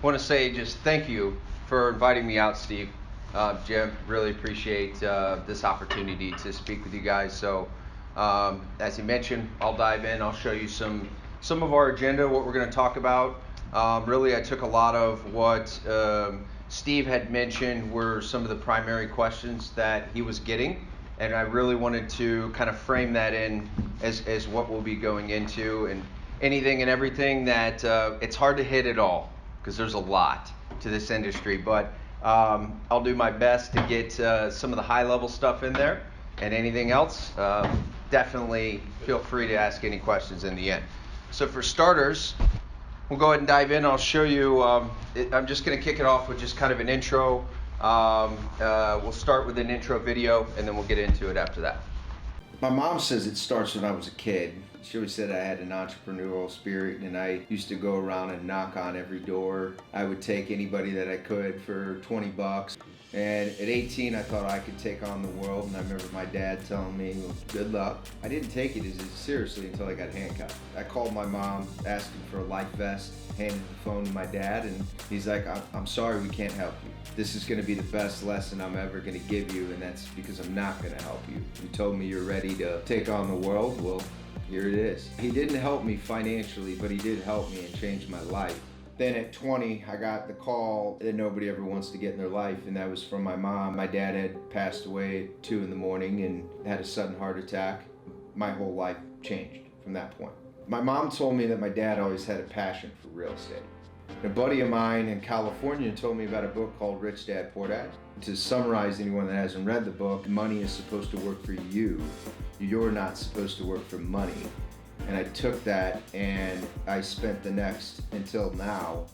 want to say just thank you for inviting me out, Steve. Jim, really appreciate this opportunity to speak with you guys. So, as you mentioned, I'll dive in. I'll show you some of our agenda, what we're going to talk about. Really, I took a lot of what Steve had mentioned were some of the primary questions that he was getting, and I really wanted to kind of frame that in as what we'll be going into, and anything and everything that it's hard to hit it all because there's a lot to this industry, but I'll do my best to get some of the high level stuff in there, and anything else, definitely feel free to ask any questions in the end. So for starters, we'll go ahead and dive in. I'll show you, I'm just going to kick it off with just kind of an intro. We'll start with an intro video, and then we'll get into it after that. My mom says it starts when I was a kid. She always said I had an entrepreneurial spirit, and I used to go around and knock on every door. I would take anybody that I could for 20 bucks. And at 18, I thought I could take on the world, and I remember my dad telling me, well, good luck. I didn't take it as seriously until I got handcuffed. I called my mom, asking for a life vest, handed the phone to my dad, and he's like, I'm sorry, we can't help you. This is gonna be the best lesson I'm ever gonna give you, and that's because I'm not gonna help you. You told me you're ready to take on the world, well, here it is. He didn't help me financially, but he did help me and change my life. Then at 20, I got the call that nobody ever wants to get in their life, and that was from my mom. My dad had passed away at 2 in the morning and had a sudden heart attack. My whole life changed from that point. My mom told me that my dad always had a passion for real estate. A buddy of mine in California told me about a book called Rich Dad, Poor Dad. To summarize anyone that hasn't read the book, money is supposed to work for you. You're not supposed to work for money. And I took that and I spent the next, until now,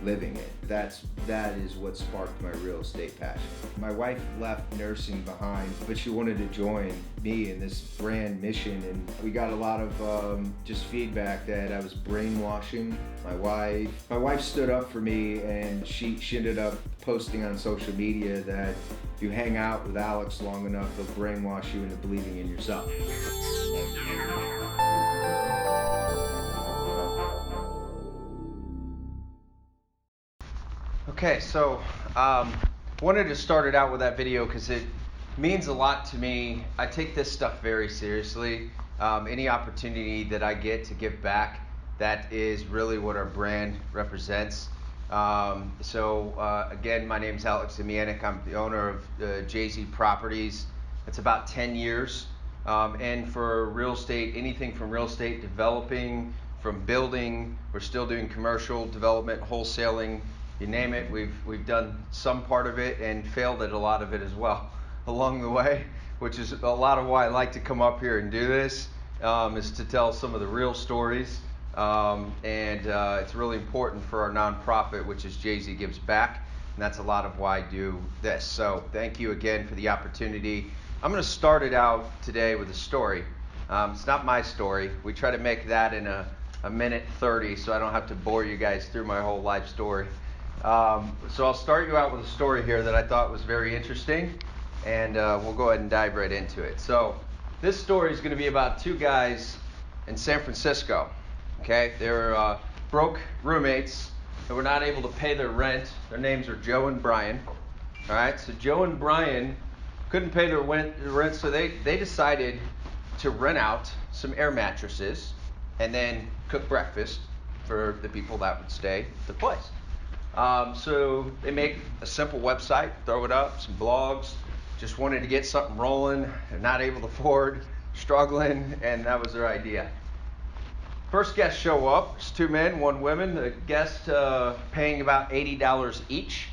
living it. That is what sparked my real estate passion. My wife left nursing behind, but she wanted to join me in this grand mission, and we got a lot of just feedback that I was brainwashing my wife. My wife stood up for me, and she ended up posting on social media that if you hang out with Alex long enough, he'll brainwash you into believing in yourself. Okay, so wanted to start it out with that video because it means a lot to me. I take this stuff very seriously. Any opportunity that I get to give back, that is really what our brand represents. Again, my name's Alex Zemianek. I'm the owner of Jay-Z Properties. It's about 10 years. And for real estate, anything from real estate developing, from building, we're still doing commercial development, wholesaling, you name it. We've done some part of it and failed at a lot of it as well along the way, which is a lot of why I like to come up here and do this, is to tell some of the real stories. It's really important for our nonprofit, which is Jay-Z Gives Back, and that's a lot of why I do this. So thank you again for the opportunity. I'm going to start it out today with a story. It's not my story. We try to make that in a minute 30, so I don't have to bore you guys through my whole life story. So I'll start you out with a story here that I thought was very interesting, and we'll go ahead and dive right into it. So this story is going to be about two guys in San Francisco. Okay, they're broke roommates that were not able to pay their rent. Their names are Joe and Brian. All right, so Joe and Brian couldn't pay their rent, so they decided to rent out some air mattresses and then cook breakfast for the people that would stay at the place. So they make a simple website, throw it up, some blogs, just wanted to get something rolling. They're not able to afford, struggling, and that was their idea. First guests show up. It's 2 men, 1 woman. The guests paying about $80 each.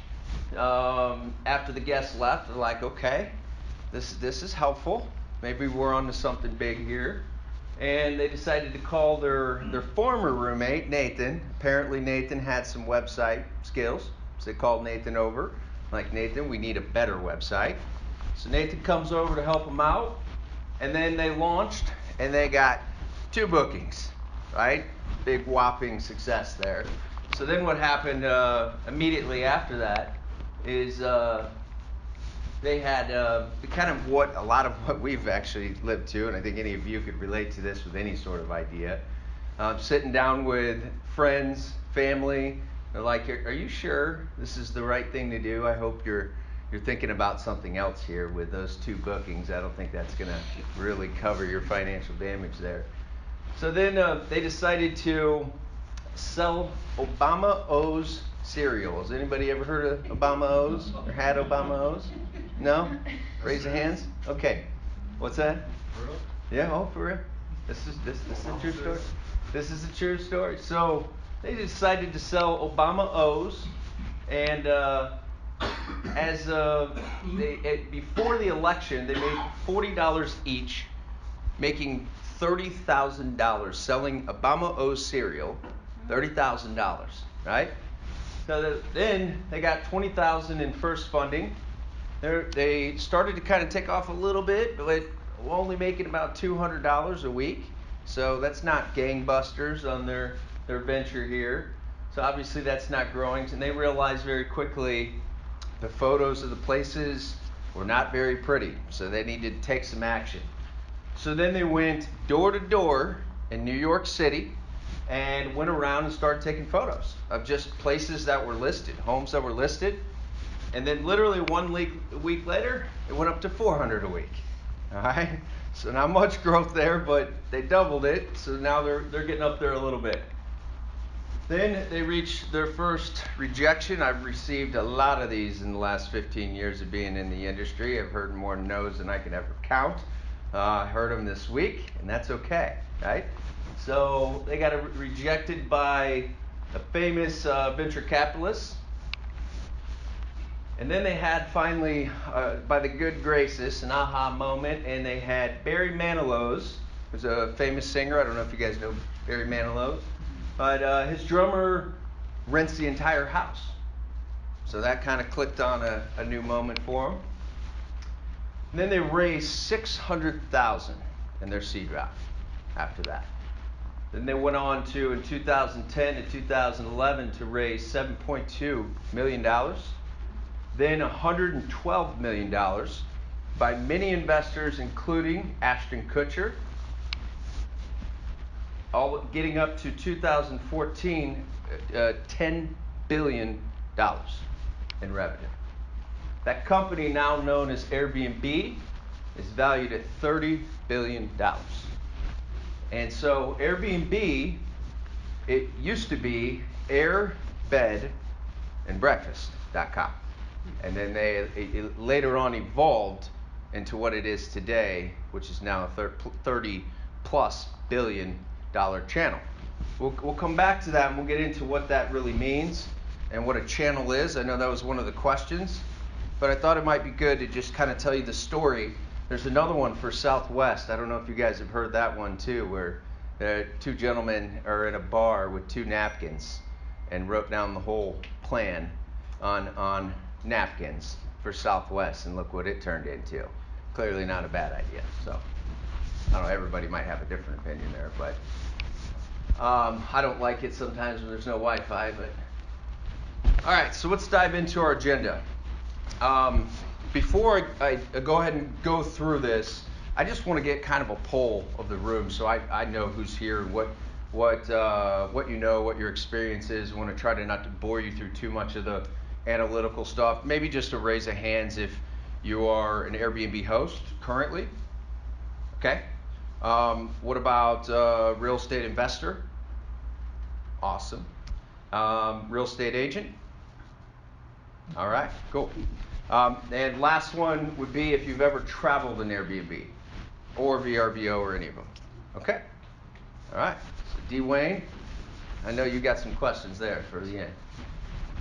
After the guests left, they're like, okay, this is helpful. Maybe we're onto something big here. And they decided to call their former roommate, Nathan. Apparently Nathan had some website skills, so they called Nathan over. Like, Nathan, we need a better website. So Nathan comes over to help them out, and then they launched, and they got 2 bookings, right? Big whopping success there. So then what happened immediately after that is they had kind of what a lot of what we've actually lived to, and I think any of you could relate to this with any sort of idea. Sitting down with friends, family, They're like, are you sure this is the right thing to do? I hope you're thinking about something else here with those 2 bookings. I don't think that's going to really cover your financial damage there. So then they decided to sell Obama O's cereal. Has anybody ever heard of Obama O's or had Obama O's? No? Raise your hands. Okay. What's that? For real? Yeah, oh, for real. This is a true story. This is a true story. So they decided to sell Obama O's, and before the election, they made $40 each, making $30,000 selling Obama O's cereal. $30,000, right? So then they got $20,000 in first funding. They started to kind of take off a little bit, but only making about $200 a week. So that's not gangbusters on their venture here. So obviously that's not growing. And they realized very quickly the photos of the places were not very pretty. So they needed to take some action. So then they went door to door in New York City and went around and started taking photos of just places that were listed, homes that were listed. And then literally 1 week later, it went up to 400 a week. All right? So not much growth there, but they doubled it. So now they're getting up there a little bit. Then they reached their first rejection. I've received a lot of these in the last 15 years of being in the industry. I've heard more no's than I can ever count. I heard them this week, and that's okay, right? So they got rejected by a famous venture capitalist. And then they had finally, by the good graces, an aha moment, and they had Barry Manilow's, who's a famous singer. I don't know if you guys know Barry Manilow, but his drummer rents the entire house. So that kind of clicked on a new moment for them. And then they raised $600,000 in their seed round after that. Then they went on to, in 2010 to 2011, to raise $7.2 million. Then $112 million by many investors, including Ashton Kutcher, all getting up to 2014, $10 billion in revenue. That company, now known as Airbnb, is valued at $30 billion. And so Airbnb, it used to be Air, Bed, and Breakfast.com. And then it later on evolved into what it is today, which is now a $30+ billion channel. We'll come back to that and we'll get into what that really means and what a channel is. I know that was one of the questions, but I thought it might be good to just kind of tell you the story. There's another one for Southwest. I don't know if you guys have heard that one too, where 2 gentlemen are in a bar with 2 napkins and wrote down the whole plan on napkins for Southwest, and look what it turned into. Clearly not a bad idea. So I don't know, everybody might have a different opinion there, but I don't like it sometimes when there's no Wi-Fi. But all right, so let's dive into our agenda. Before I go ahead and go through this, I just want to get kind of a poll of the room so I know who's here and what you know, what your experience is. I want to try to not to bore you through too much of the analytical stuff. Maybe just a raise of hands if you are an Airbnb host currently. Okay. What about real estate investor? Awesome. Real estate agent? All right, cool. And last one would be if you've ever traveled in Airbnb or VRBO or any of them. Okay. All right. So D. Wayne, I know you got some questions there for the end.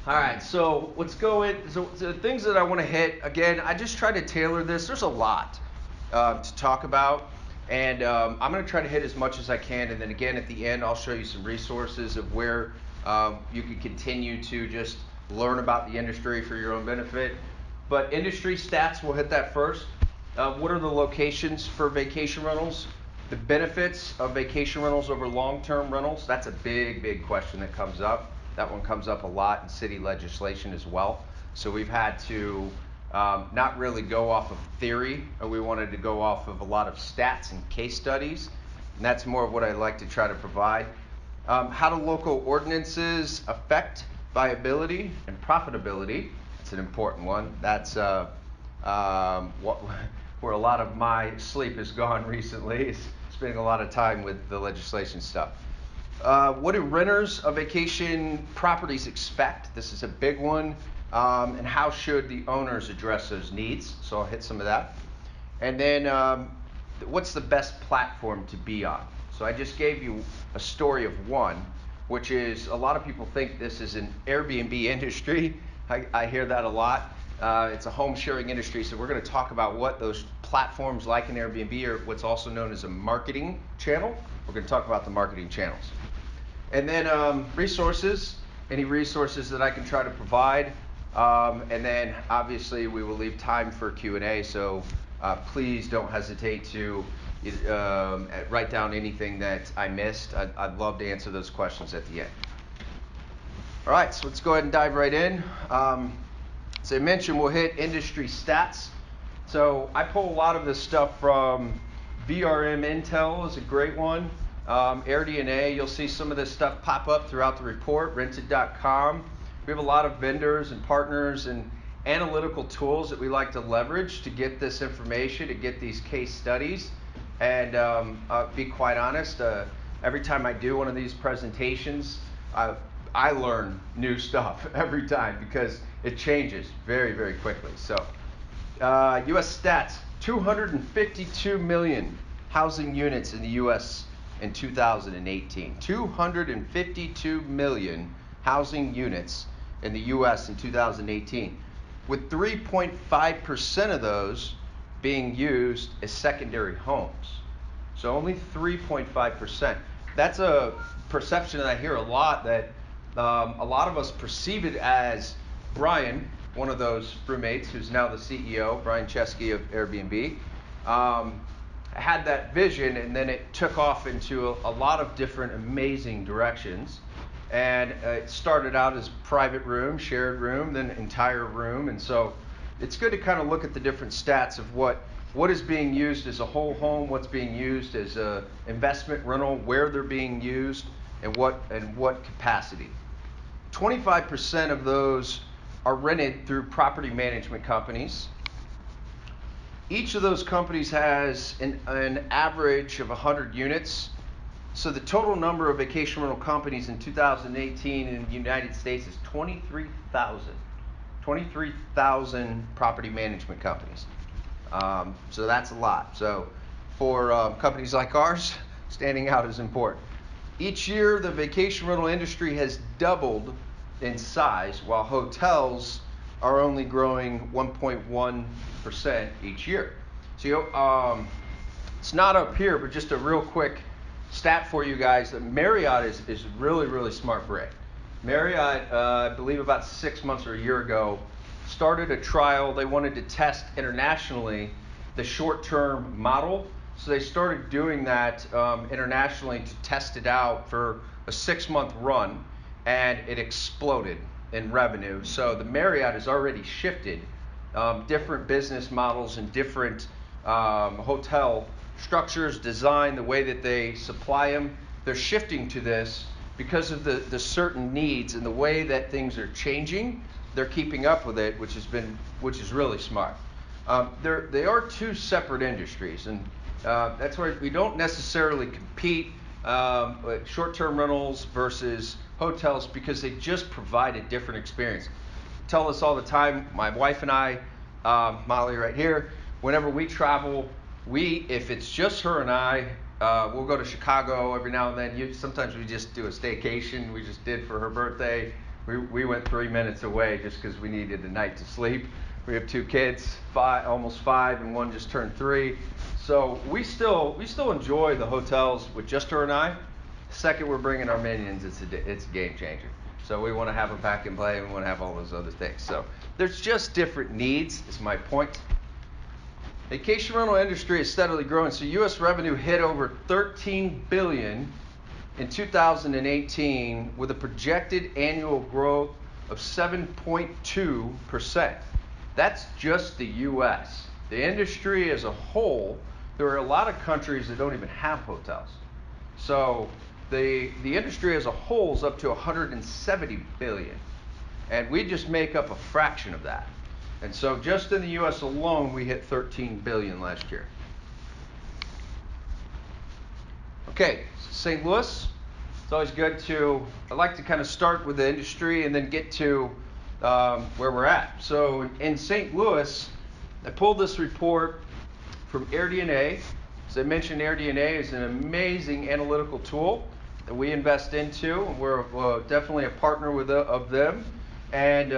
All right, so let's go in. So the things that I want to hit, again, I just try to tailor this. There's a lot to talk about, and I'm going to try to hit as much as I can, and then again at the end I'll show you some resources of where you can continue to just learn about the industry for your own benefit. But industry stats, we'll hit that first. What are the locations for vacation rentals? The benefits of vacation rentals over long-term rentals, that's a big question that comes up. That one comes up a lot in city legislation as well. So we've had to not really go off of theory, we wanted to go off of a lot of stats and case studies, and that's more of what I like to try to provide. How do local ordinances affect viability, and profitability. It's an important one. That's where a lot of my sleep has gone recently, is spending a lot of time with the legislation stuff. What do renters of vacation properties expect? This is a big one. And how should the owners address those needs? So I'll hit some of that. And then what's the best platform to be on? So I just gave you a story of one, which is a lot of people think this is an Airbnb industry. I hear that a lot. It's a home sharing industry. So we're going to talk about what those platforms like an Airbnb, or what's also known as a marketing channel. We're going to talk about the marketing channels. And then resources, any resources that I can try to provide. And then obviously we will leave time for Q&A, so please don't hesitate to write down anything that I missed. I'd love to answer those questions at the end. All right, so let's go ahead and dive right in. As I mentioned, we'll hit industry stats. So I pull a lot of this stuff from VRM Intel is a great one. AirDNA, you'll see some of this stuff pop up throughout the report, rented.com. We have a lot of vendors and partners and analytical tools that we like to leverage to get this information, to get these case studies. And be quite honest, every time I do one of these presentations, I learn new stuff every time because it changes very, very quickly. So U.S. stats, 252 million housing units in the U.S. in 2018. 252 million housing units in the U.S. in 2018, with 3.5% of those being used as secondary homes. So only 3.5%. That's a perception that I hear a lot, that a lot of us perceive it as Brian, one of those roommates who's now the CEO, Brian Chesky of Airbnb, had that vision, and then it took off into a lot of different amazing directions. And it started out as private room, shared room, then entire room. And so it's good to kind of look at the different stats of what is being used as a whole home, what's being used as a investment rental, where they're being used, and what capacity. 25% of those are rented through property management companies. Each of those companies has an average of 100 units. So the total number of vacation rental companies in 2018 in the United States is 23,000. 23,000 property management companies. So that's a lot. So for companies like ours, standing out is important. Each year, the vacation rental industry has doubled in size, while hotels are only growing 1.1% each year. So it's not up here, but just a real quick stat for you guys, that Marriott is really, really smart brand. Marriott, I believe about 6 months or a year ago, started a trial. They wanted to test internationally the short-term model. So they started doing that internationally to test it out for a 6-month run, and it exploded in revenue. So the Marriott has already shifted different business models and different hotel structures, design, the way that they supply them. They're shifting to this because of the certain needs and the way that things are changing. They're keeping up with it, which is really smart. They are two separate industries, and that's why we don't necessarily compete short-term rentals versus hotels, because they just provide a different experience. I tell us all the time, my wife and I, Molly right here, whenever we travel, if it's just her and I, we'll go to Chicago every now and then. Sometimes we just do a staycation. We just did for her birthday. We went 3 minutes away just because we needed a night to sleep. We have 2 kids, almost 5, and one just turned 3. So we still enjoy the hotels with just her and I. The second we're bringing our minions, it's a game changer. So we want to have them pack and play, and we want to have all those other things. So there's just different needs, is my point. Vacation rental industry is steadily growing. So U.S. revenue hit over $13 billion in 2018, with a projected annual growth of 7.2%. That's just the U.S. The industry as a whole, there are a lot of countries that don't even have hotels. So the industry as a whole is up to $170 billion. And we just make up a fraction of that. And so just in the US alone, we hit 13 billion last year. Okay, St. Louis. It's always good I like to kind of start with the industry and then get to where we're at. So in St. Louis, I pulled this report from AirDNA. As I mentioned, AirDNA is an amazing analytical tool that we invest into. We're definitely a partner of them. And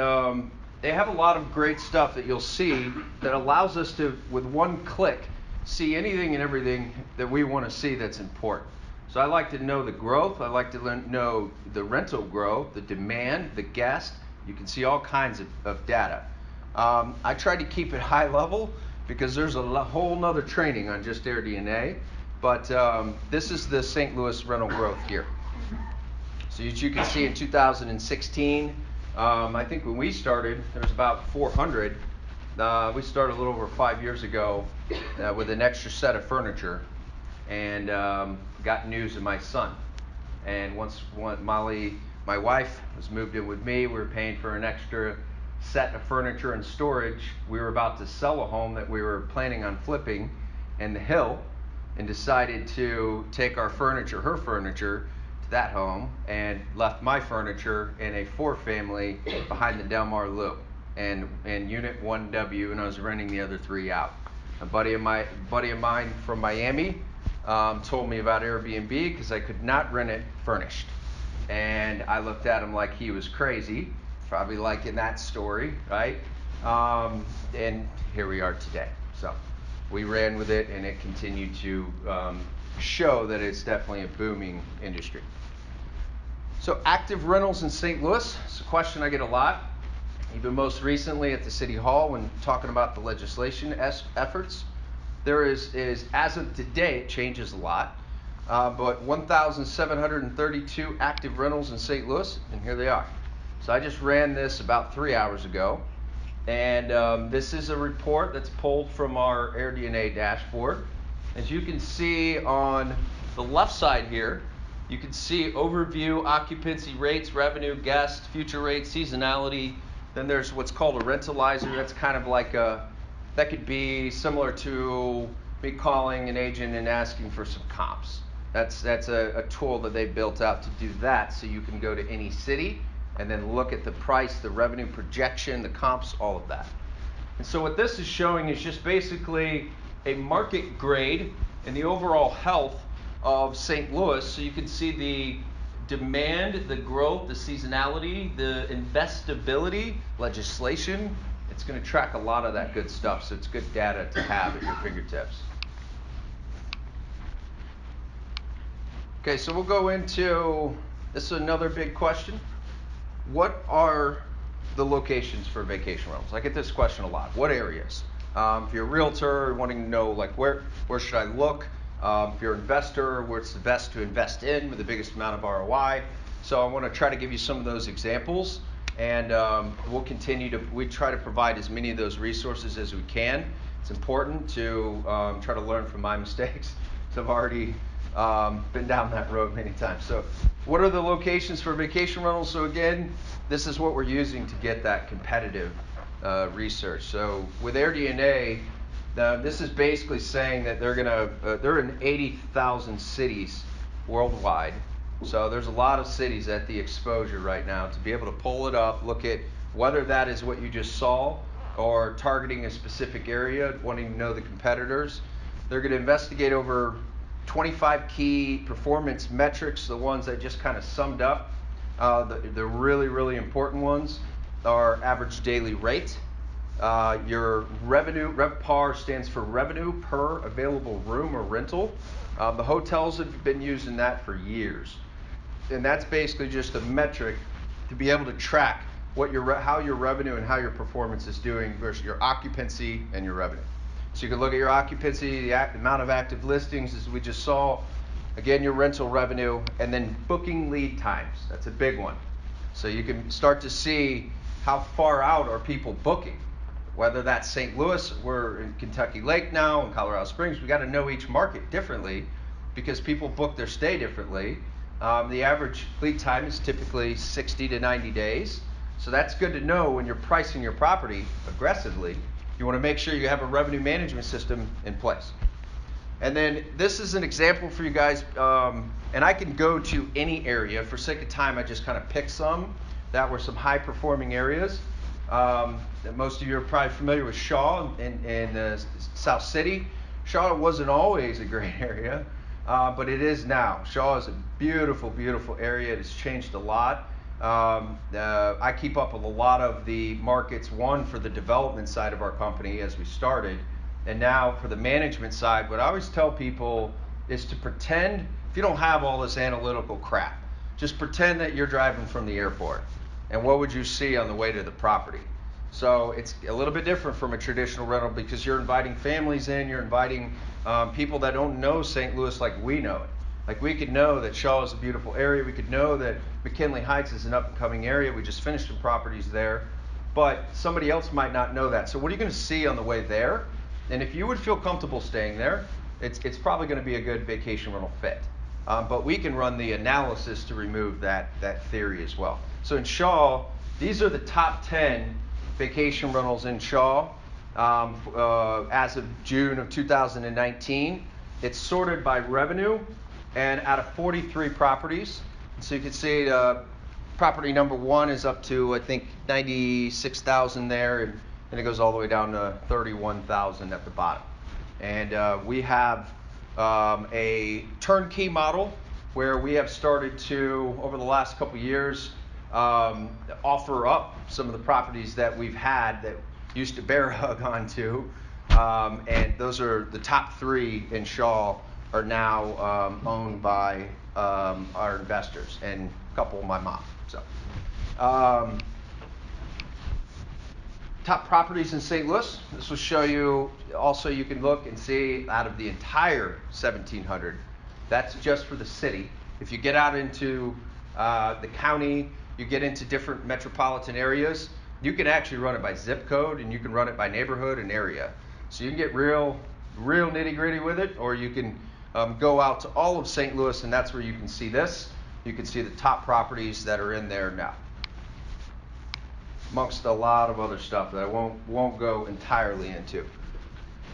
they have a lot of great stuff that you'll see that allows us to, with one click, see anything and everything that we want to see that's important. So I like to know the growth. I like to know the rental growth, the demand, the guest. You can see all kinds of data. I try to keep it high level because there's a whole nother training on just AirDNA. But this is the St. Louis rental growth here. So as you can see in 2016, I think when we started, there was about 400. We started a little over 5 years ago with an extra set of furniture, and got news of my son. And once Molly, my wife, was moved in with me, we were paying for an extra set of furniture and storage. We were about to sell a home that we were planning on flipping in the Hill, and decided to take her furniture to that home, and left my furniture in a 4-family behind the Del Mar Loop and Unit 1W, and I was renting the other 3 out. A buddy of mine from Miami told me about Airbnb because I could not rent it furnished. And I looked at him like he was crazy, probably liking that story, right? And here we are today. So we ran with it, and it continued to show that it's definitely a booming industry. So active rentals in St. Louis, it's a question I get a lot, even most recently at the City Hall when talking about the legislation efforts. There is as of today, it changes a lot, but 1,732 active rentals in St. Louis, and here they are. So I just ran this about 3 hours ago, and this is a report that's pulled from our AirDNA dashboard. As you can see on the left side here, you can see overview, occupancy rates, revenue, guest, future rates, seasonality. Then there's what's called a rentalizer. That's kind of like that could be similar to me calling an agent and asking for some comps. That's a tool that they built out to do that, so you can go to any city and then look at the price, the revenue projection, the comps, all of that. And so what this is showing is just basically a market grade and the overall health of St. Louis. So you can see the demand, the growth, the seasonality, the investability, legislation. It's going to track a lot of that good stuff, so it's good data to have at your fingertips. Okay, so we'll go into, this is another big question. What are the locations for vacation rentals? I get this question a lot. What areas? If you're a realtor, wanting to know like where should I look? If you're an investor, what's the best to invest in with the biggest amount of ROI? So I want to try to give you some of those examples, and we try to provide as many of those resources as we can. It's important to try to learn from my mistakes. So I've already been down that road many times. So what are the locations for vacation rentals? So again, this is what we're using to get that competitive research. So with AirDNA, this is basically saying that they're in 80,000 cities worldwide. So there's a lot of cities at the exposure right now to be able to pull it up, look at whether that is what you just saw or targeting a specific area, wanting to know the competitors. They're going to investigate over 25 key performance metrics, the ones that just kind of summed up. The really, really important ones are average daily rate. Your revenue, RevPAR stands for revenue per available room or rental. The hotels have been using that for years. And that's basically just a metric to be able to track how your revenue and how your performance is doing versus your occupancy and your revenue. So you can look at your occupancy, the amount of active listings, as we just saw, again, your rental revenue, and then booking lead times. That's a big one. So you can start to see how far out are people booking. Whether that's St. Louis, we're in Kentucky Lake now, in Colorado Springs, we got to know each market differently because people book their stay differently. The average lead time is typically 60 to 90 days. So that's good to know when you're pricing your property aggressively. You want to make sure you have a revenue management system in place. And then this is an example for you guys, and I can go to any area. For sake of time, I just kind of picked some that were some high performing areas. Most of you are probably familiar with Shaw in South City. Shaw wasn't always a great area, but it is now. Shaw is a beautiful, beautiful area. It has changed a lot. I keep up with a lot of the markets, one for the development side of our company as we started, and now for the management side. What I always tell people is to pretend, if you don't have all this analytical crap, just pretend that you're driving from the airport. And what would you see on the way to the property? So it's a little bit different from a traditional rental because you're inviting families in, you're inviting people that don't know St. Louis like we know it. Like we could know that Shaw is a beautiful area. We could know that McKinley Heights is an up and coming area. We just finished some properties there. But somebody else might not know that. So what are you going to see on the way there? And if you would feel comfortable staying there, it's probably going to be a good vacation rental fit. But we can run the analysis to remove that theory as well. So in Shaw, these are the top 10 vacation rentals in Shaw as of June of 2019. It's sorted by revenue and out of 43 properties. So you can see property number 1 is up to, I think, 96,000 there, and it goes all the way down to 31,000 at the bottom. And we have a turnkey model where we have started to, over the last couple years, offer up some of the properties that we've had that used to bear hug onto, and those are the top 3 in Shaw are now owned by our investors and a couple of my mom. So, top properties in St. Louis. This will show you. Also, you can look and see out of the entire 1,700. That's just for the city. If you get out into the county, you get into different metropolitan areas, you can actually run it by zip code and you can run it by neighborhood and area. So you can get real nitty gritty with it, or you can go out to all of St. Louis, and that's where you can see this. You can see the top properties that are in there now, amongst a lot of other stuff that I won't go entirely into.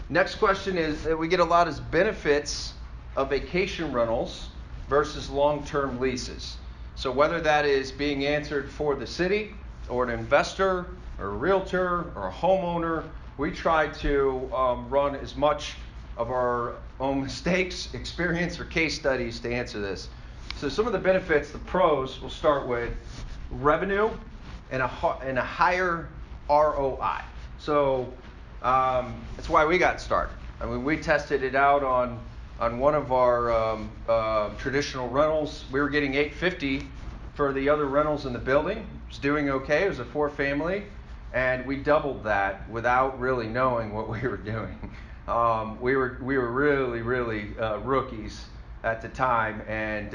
Next question is that we get a lot as benefits of vacation rentals versus long-term leases. So whether that is being answered for the city or an investor or a realtor or a homeowner, we try to run as much of our own mistakes, experience, or case studies to answer this. So some of the benefits, the pros, we'll start with revenue and a higher ROI. So that's why we got started. I mean, we tested it out on one of our traditional rentals. We were getting $850 for the other rentals in the building. It was doing okay. It was a 4-family, and we doubled that without really knowing what we were doing. We were really rookies at the time, and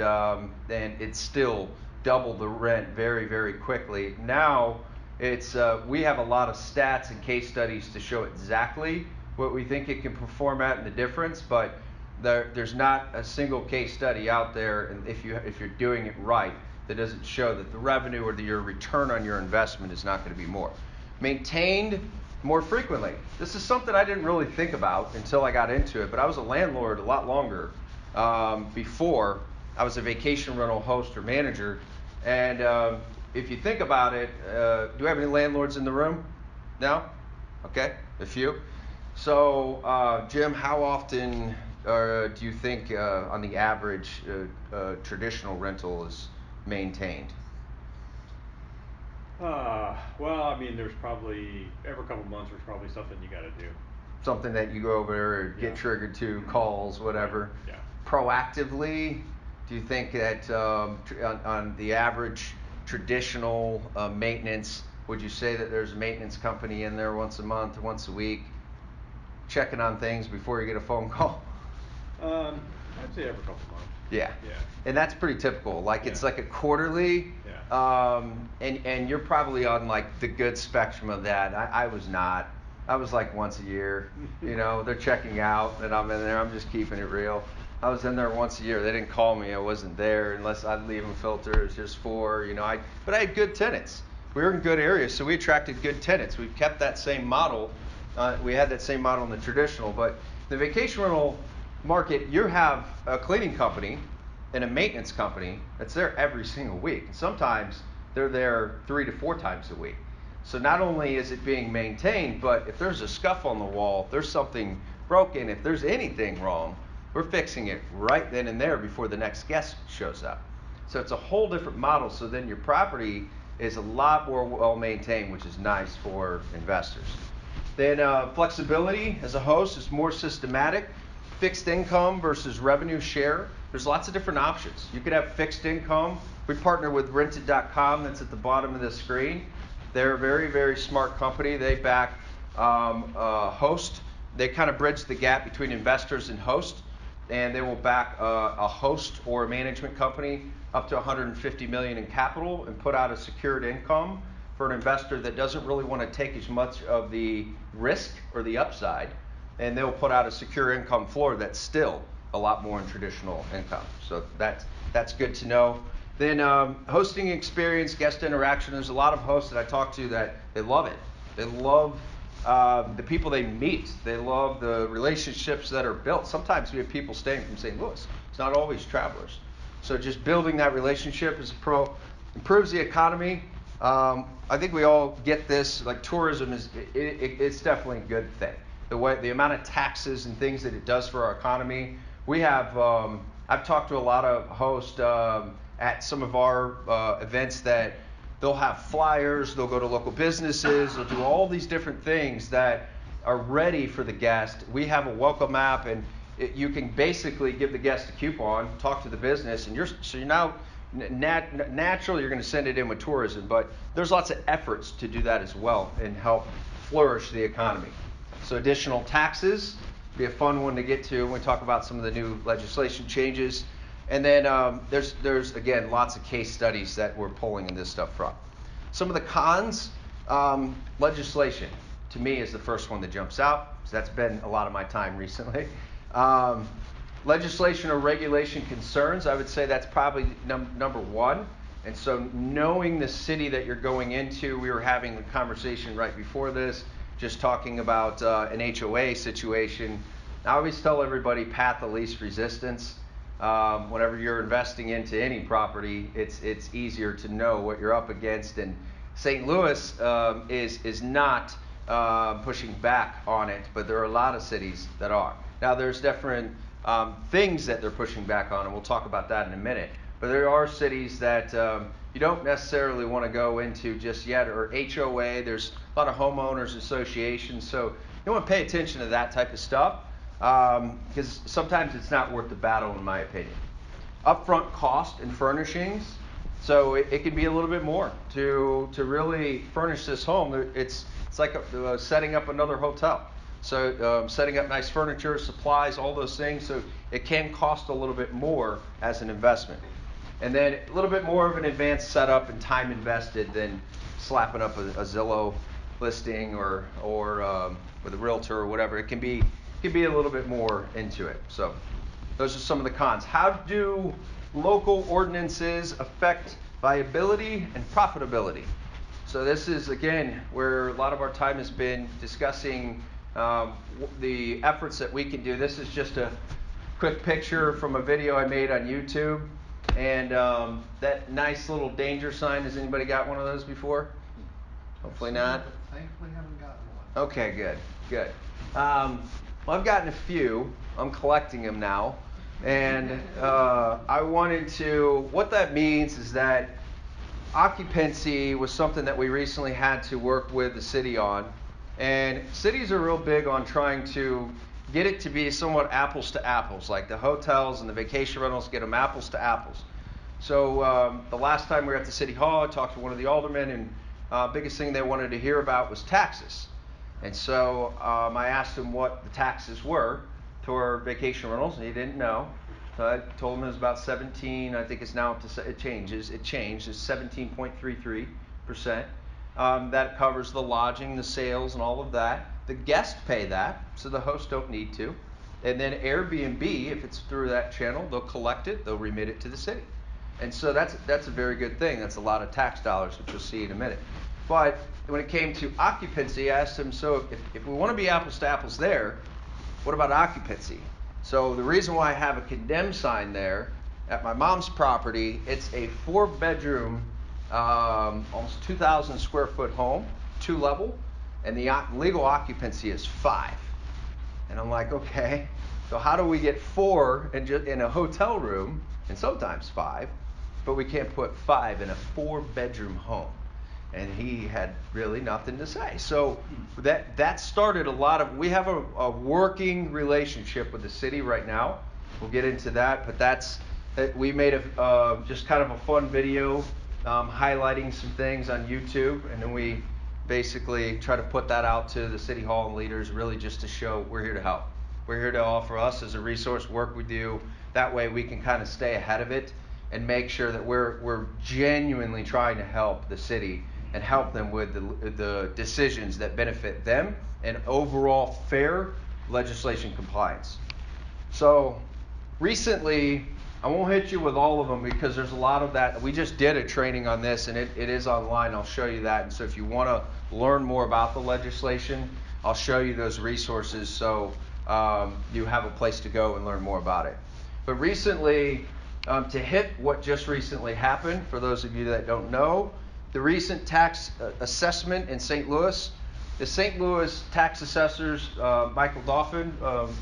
it's still doubled the rent very, very quickly. Now it's we have a lot of stats and case studies to show exactly what we think it can perform at and the difference, but there's not a single case study out there, and if you're doing it right, that doesn't show that the revenue or your return on your investment is not going to be more. Maintained more frequently. This is something I didn't really think about until I got into it, but I was a landlord a lot longer before I was a vacation rental host or manager. And if you think about it, do we have any landlords in the room? No? Okay, a few. So Jim, how often do you think on the average traditional rental is maintained? Well, I mean, there's probably every couple months there's probably something you got to do. Something that you go over or get triggered to, calls, whatever. Yeah. Proactively, do you think that on the average traditional maintenance, would you say that there's a maintenance company in there once a month or once a week checking on things before you get a phone call? I'd say every couple months. Yeah. Yeah. And that's pretty typical. Like it's like a quarterly. Yeah. And you're probably on like the good spectrum of that. I was not. I was like once a year. You know, they're checking out and I'm in there. I'm just keeping it real. I was in there once a year. They didn't call me. I wasn't there unless I'd leave them filters just for, but I had good tenants. we were in good areas, so we attracted good tenants. We've kept that same model. We had that same model in the traditional, but the vacation rental market, you have a cleaning company and a maintenance company that's there every single week. And sometimes they're there 3 to 4 times a week. So not only is it being maintained, but if there's a scuff on the wall, if there's something broken, if there's anything wrong, we're fixing it right then and there before the next guest shows up. So it's a whole different model. So then your property is a lot more well maintained, which is nice for investors. Then flexibility as a host is more systematic. Fixed income versus revenue share. There's lots of different options. You could have fixed income. We partner with rented.com, that's at the bottom of the screen. They're a very, very smart company. They back host. They kind of bridge the gap between investors and host, and they will back a host or a management company up to $150 million in capital and put out a secured income for an investor that doesn't really want to take as much of the risk or the upside, and they'll put out a secure income floor that's still a lot more in traditional income. So that's good to know. Then hosting experience, guest interaction. There's a lot of hosts that I talk to that they love it. They love the people they meet. They love the relationships that are built. Sometimes we have people staying from St. Louis. It's not always travelers. So just building that relationship is a pro. Improves the economy. I think we all get this. Like tourism it's definitely a good thing. The amount of taxes and things that it does for our economy. We have I've talked to a lot of hosts at some of our events that they'll have flyers, they'll go to local businesses, they'll do all these different things that are ready for the guest. We have a welcome app, and you can basically give the guest a coupon, talk to the business, and you're now naturally you're going to send it in with tourism, but there's lots of efforts to do that as well and help flourish the economy. So additional taxes, be a fun one to get to when we talk about some of the new legislation changes. And then there's again lots of case studies that we're pulling in this stuff from. Some of the cons, legislation to me is the first one that jumps out. So that's been a lot of my time recently. Legislation or regulation concerns, I would say that's probably number one. And so knowing the city that you're going into, we were having a conversation right before this, just talking about an HOA situation. I always tell everybody path of least resistance. Whenever you're investing into any property, it's easier to know what you're up against. And St. Louis is not pushing back on it, but there are a lot of cities that are. Now there's different things that they're pushing back on, and we'll talk about that in a minute. But there are cities that you don't necessarily want to go into just yet, or HOA. There's a lot of homeowners associations, so you want to pay attention to that type of stuff because sometimes it's not worth the battle, in my opinion. Upfront cost and furnishings. So it can be a little bit more to really furnish this home. It's like setting up another hotel. So setting up nice furniture, supplies, all those things. So it can cost a little bit more as an investment. And then a little bit more of an advanced setup and time invested than slapping up a Zillow listing or with a realtor or whatever. It can be a little bit more into it. So those are some of the cons. How do local ordinances affect viability and profitability? So this is, again, where a lot of our time has been discussing the efforts that we can do. This is just a quick picture from a video I made on YouTube. And that nice little danger sign, has anybody got one of those before? Hopefully not. Thankfully haven't gotten one. Okay, good. Well, I've gotten a few. I'm collecting them now. And I wanted to, what that means is that occupancy was something that we recently had to work with the city on. And cities are real big on trying to get it to be somewhat apples to apples, like the hotels and the vacation rentals, get them apples to apples. So the last time we were at the city hall, I talked to one of the aldermen, and biggest thing they wanted to hear about was taxes. And so I asked him what the taxes were for vacation rentals, and he didn't know. So I told him it was about 17. I think it's now up to, it changed. It's 17.33%. That covers the lodging, the sales, and all of that. The guests pay that, so the hosts don't need to. And then Airbnb, if it's through that channel, they'll collect it, they'll remit it to the city. And so that's a very good thing. That's a lot of tax dollars, which you'll see in a minute. But when it came to occupancy, I asked him, so if we want to be apples to apples there, what about occupancy? So the reason why I have a condemned sign there at my mom's property, it's a 4-bedroom, almost 2,000 square foot home, 2-level, and the legal occupancy is 5. And I'm like, okay, so how do we get 4 in a hotel room, and sometimes 5, but we can't put 5 in a 4-bedroom home? And he had really nothing to say. So that started a lot of, we have a working relationship with the city right now. We'll get into that, but we made just kind of a fun video highlighting some things on YouTube, and then we basically try to put that out to the city hall and leaders, really just to show we're here to help. We're here to offer us as a resource work with you. That way we can kind of stay ahead of it and make sure that we're genuinely trying to help the city and help them with the decisions that benefit them and overall fair legislation compliance. So recently, I won't hit you with all of them because there's a lot of that. We just did a training on this, and it is online. I'll show you that. And so if you want to learn more about the legislation, I'll show you those resources so you have a place to go and learn more about it. But recently, to hit what just recently happened, for those of you that don't know, the recent tax assessment in St. Louis, the St. Louis tax assessors, Michael Dauphin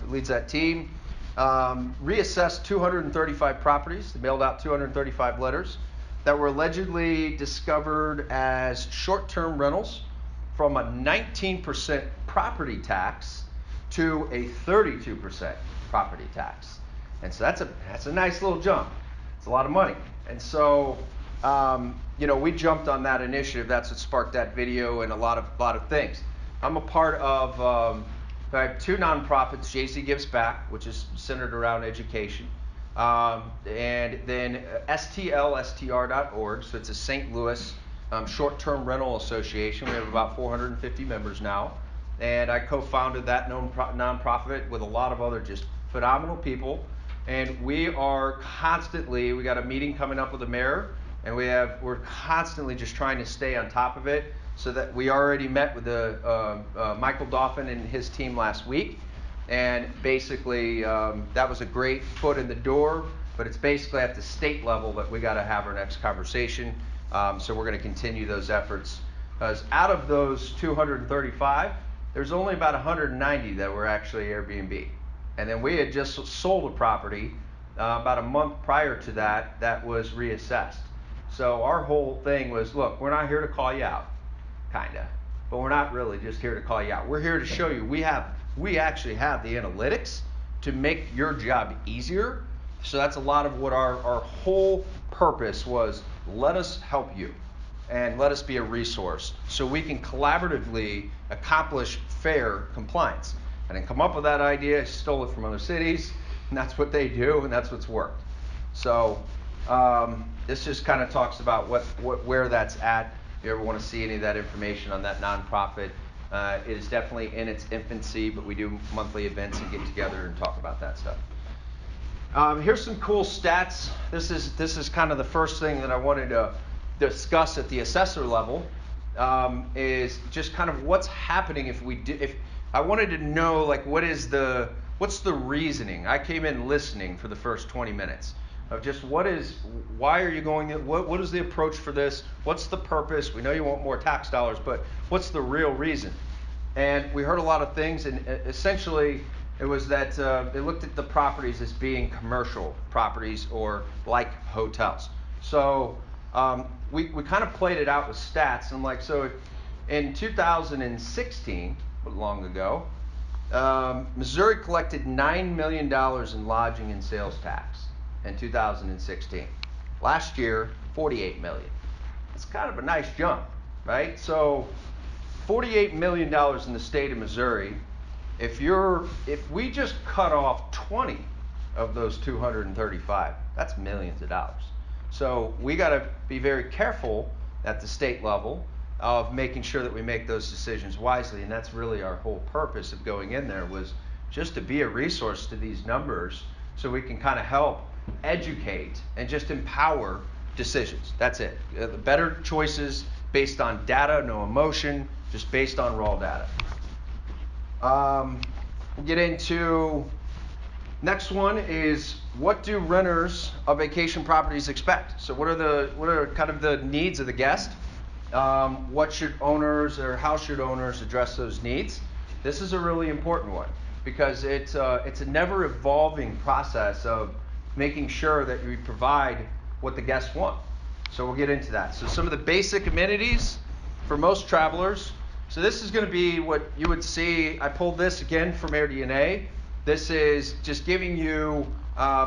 leads that team, reassessed 235 properties. They mailed out 235 letters that were allegedly discovered as short-term rentals from a 19% property tax to a 32% property tax. And so that's a nice little jump. It's a lot of money. And so we jumped on that initiative. That's what sparked that video and a lot of things. I'm a part of I have 2 nonprofits. JC Gives Back, which is centered around education, and then STLSTR.org. So it's a St. Louis short-term rental association. We have about 450 members now, and I co-founded that nonprofit with a lot of other just phenomenal people. And we are constantly, we got a meeting coming up with the mayor, and we're constantly just trying to stay on top of it, so that we already met with Michael Dauphin and his team last week. And basically that was a great foot in the door, but it's basically at the state level that we got to have our next conversation. So we're going to continue those efforts. Because out of those 235, there's only about 190 that were actually Airbnb. And then we had just sold a property about a month prior to that was reassessed. So our whole thing was, look, we're not here to call you out, kinda, but we're not really just here to call you out. We're here to show you we actually have the analytics to make your job easier. So that's a lot of what our whole purpose was. Let us help you and let us be a resource so we can collaboratively accomplish fair compliance. I didn't come up with that idea. I stole it from other cities, and that's what they do, and that's what's worked. So this just kind of talks about where that's at. If you ever want to see any of that information on that nonprofit, it is definitely in its infancy, but we do monthly events and get together and talk about that stuff. Here's some cool stats. This is kind of the first thing that I wanted to discuss at the assessor level, is just kind of what's happening if I wanted to know, like, what's the reasoning. I came in listening for the first 20 minutes of just why are you going, what is the approach for this? What's the purpose? We know you want more tax dollars, but what's the real reason? And we heard a lot of things, and essentially it was that they looked at the properties as being commercial properties or like hotels. So we kind of played it out with stats, and like, so in 2016, long ago, Missouri collected $9 million in lodging and sales tax in 2016. Last year, $48 million. It's kind of a nice jump, right? So $48 million in the state of Missouri. If we just cut off 20 of those 235, that's millions of dollars. So we got to be very careful at the state level of making sure that we make those decisions wisely, and that's really our whole purpose of going in there, was just to be a resource to these numbers so we can kind of help educate, and just empower decisions. That's it. The better choices based on data, no emotion, just based on raw data. We'll get into next one is, what do renters of vacation properties expect? So what are kind of the needs of the guest? What should owners, or how should owners address those needs? This is a really important one because it's a never evolving process of making sure that we provide what the guests want. So we'll get into that. So some of the basic amenities for most travelers. So this is going to be what you would see. I pulled this again from Airbnb. This is just giving you,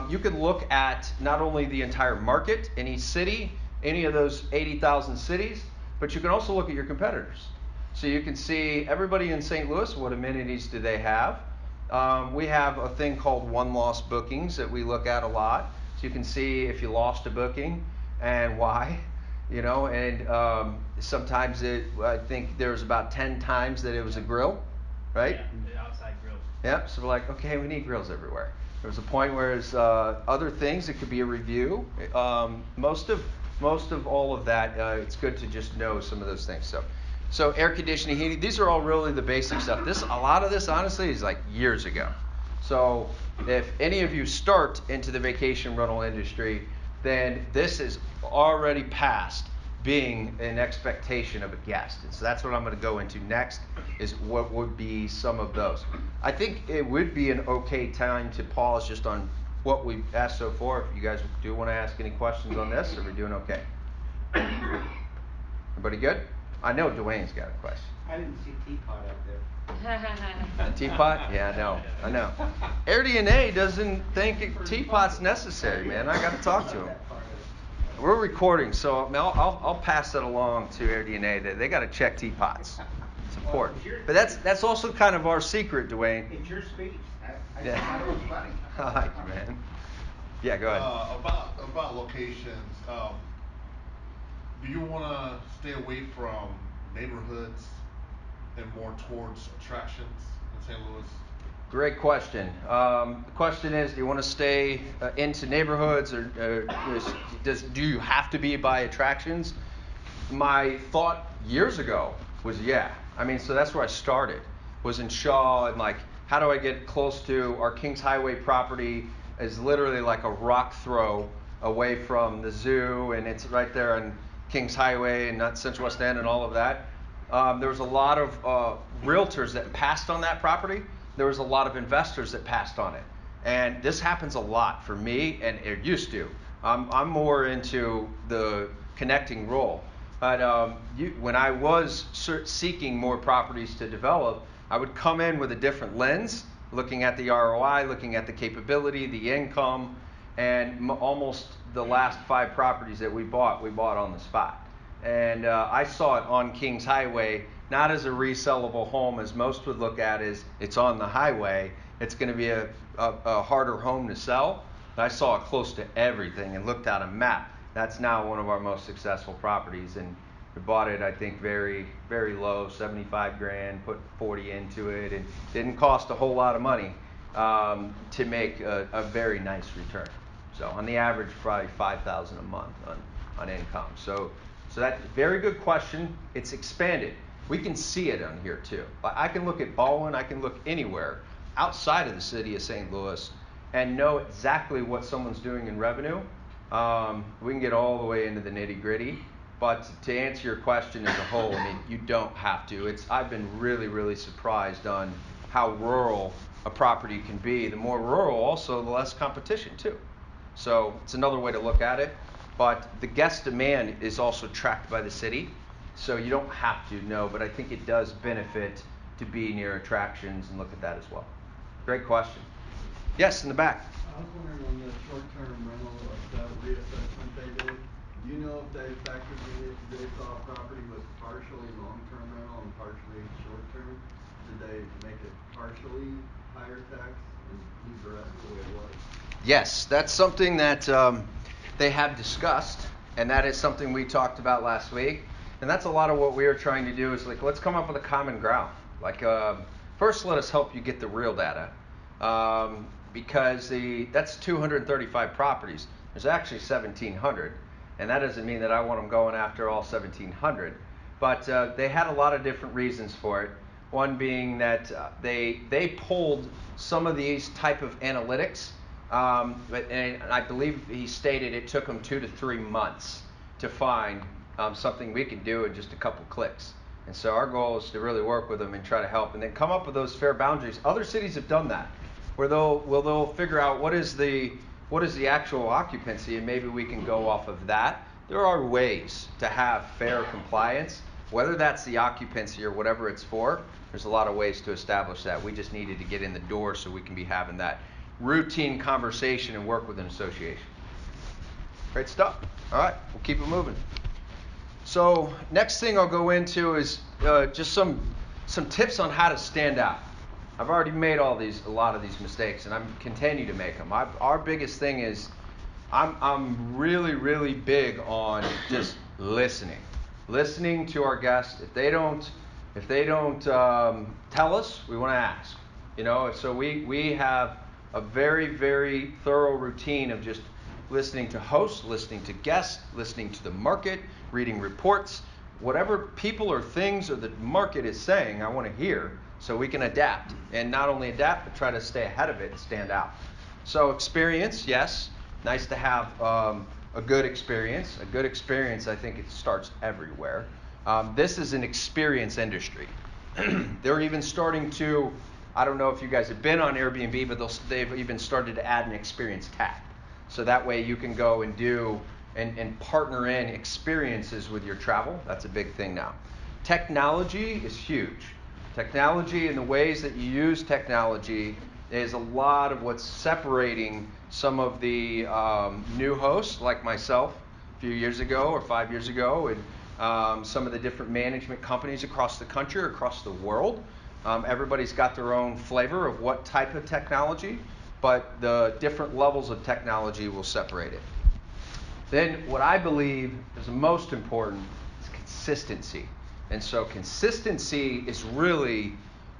you can look at not only the entire market in each city, any of those 80,000 cities, but you can also look at your competitors. So you can see everybody in St. Louis, what amenities do they have? We have a thing called one lost bookings that we look at a lot. So you can see if you lost a booking and why, and sometimes I think there was about 10 times that it was a grill, right? Yeah, the outside grill. Yep, so we're like, okay, we need grills everywhere. There was a point where it's other things, it could be a review. Most of all of that, it's good to just know some of those things. So air conditioning, heating, these are all really the basic stuff. A lot of this, honestly, is like years ago. So if any of you start into the vacation rental industry, then this is already past being an expectation of a guest. And so that's what I'm going to go into next, is what would be some of those. I think it would be an okay time to pause just on what we've asked so far. If you guys do want to ask any questions on this, or we're doing okay? Everybody good? I know Dwayne's got a question. I didn't see teapot up there. A teapot? Yeah, I know. Airbnb doesn't think a teapot's necessary, man. I got to talk to him. We're recording, so I'll pass that along to Airbnb. They got to check teapots. It's important. But that's also kind of our secret, Dwayne. It's your speech. I Yeah. thought it was funny. I like you, man. Yeah, go ahead. About locations, do you want to stay away from neighborhoods and more towards attractions in St. Louis? Great question. The question is, do you want to stay into neighborhoods, or do you have to be by attractions? My thought years ago was yeah. So that's where I started, was in Shaw, and like, how do I get close to our Kings Highway property? Is literally like a rock throw away from the zoo, and it's right there on Kings Highway and not Central West End and all of that. There was a lot of realtors that passed on that property. There was a lot of investors that passed on it. And this happens a lot for me, and it used to. I'm more into the connecting role. But when I was seeking more properties to develop, I would come in with a different lens, looking at the ROI, looking at the capability, the income, and almost the last 5 properties that we bought on the spot. And I saw it on Kings Highway, not as a resellable home as most would look at as it's on the highway. It's going to be a harder home to sell. But I saw it close to everything and looked at a map. That's now one of our most successful properties. And we bought it, I think, very, very low, 75 grand, put 40 into it. And didn't cost a whole lot of money to make a very nice return. So on the average, probably $5,000 a month on income. So that's a very good question. It's expanded. We can see it on here too. I can look at Baldwin, I can look anywhere outside of the city of St. Louis and know exactly what someone's doing in revenue. We can get all the way into the nitty gritty, but to answer your question as a whole, you don't have to. I've been really, really surprised on how rural a property can be. The more rural, also, the less competition too. So it's another way to look at it. But the guest demand is also tracked by the city, so you don't have to know, but I think it does benefit to be near attractions and look at that as well. Great question. Yes, in the back. I was wondering on the short-term rental of that reassessment they did, do you know if they factored in if they saw a property was partially long-term rental and partially short-term? Did they make it partially higher tax and leave the rest the way it was? Yes, that's something that they have discussed, and that is something we talked about last week. And that's a lot of what we are trying to do is like, let's come up with a common ground. Like, first let us help you get the real data. because that's 235 properties. There's actually 1,700, and that doesn't mean that I want them going after all 1,700. But they had a lot of different reasons for it. One being that they pulled some of these type of analytics, and I believe he stated it took them 2 to 3 months to find something we can do in just a couple clicks. And so our goal is to really work with them and try to help, and then come up with those fair boundaries. Other cities have done that, where they'll figure out what is the actual occupancy, and maybe we can go off of that. There are ways to have fair compliance, whether that's the occupancy or whatever it's for. There's a lot of ways to establish that. We just needed to get in the door so we can be having that routine conversation and work with an association. Great stuff. All right, we'll keep it moving. So next thing I'll go into is just some tips on how to stand out. I've already made a lot of these mistakes, and I'm continue to make them. Our biggest thing is I'm really big on just listening to our guests. If they don't tell us, we want to ask. So we have a very thorough routine of just listening to hosts, listening to guests, listening to the market, reading reports, whatever people or things or the market is saying, I want to hear so we can adapt. And not only adapt, but try to stay ahead of it and stand out. So experience, yes. Nice to have a good experience. A good experience, I think it starts everywhere. This is an experience industry. They're even starting to, I don't know if you guys have been on Airbnb, but they've even started to add an experience tab. So that way you can go and do and partner in experiences with your travel. That's a big thing now. Technology is huge. Technology and the ways that you use technology is a lot of what's separating some of the new hosts like myself a few years ago or 5 years ago, and some of the different management companies across the country or across the world. Everybody's got their own flavor of what type of technology, but the different levels of technology will separate it. Then what I believe is the most important is consistency. And so consistency is really,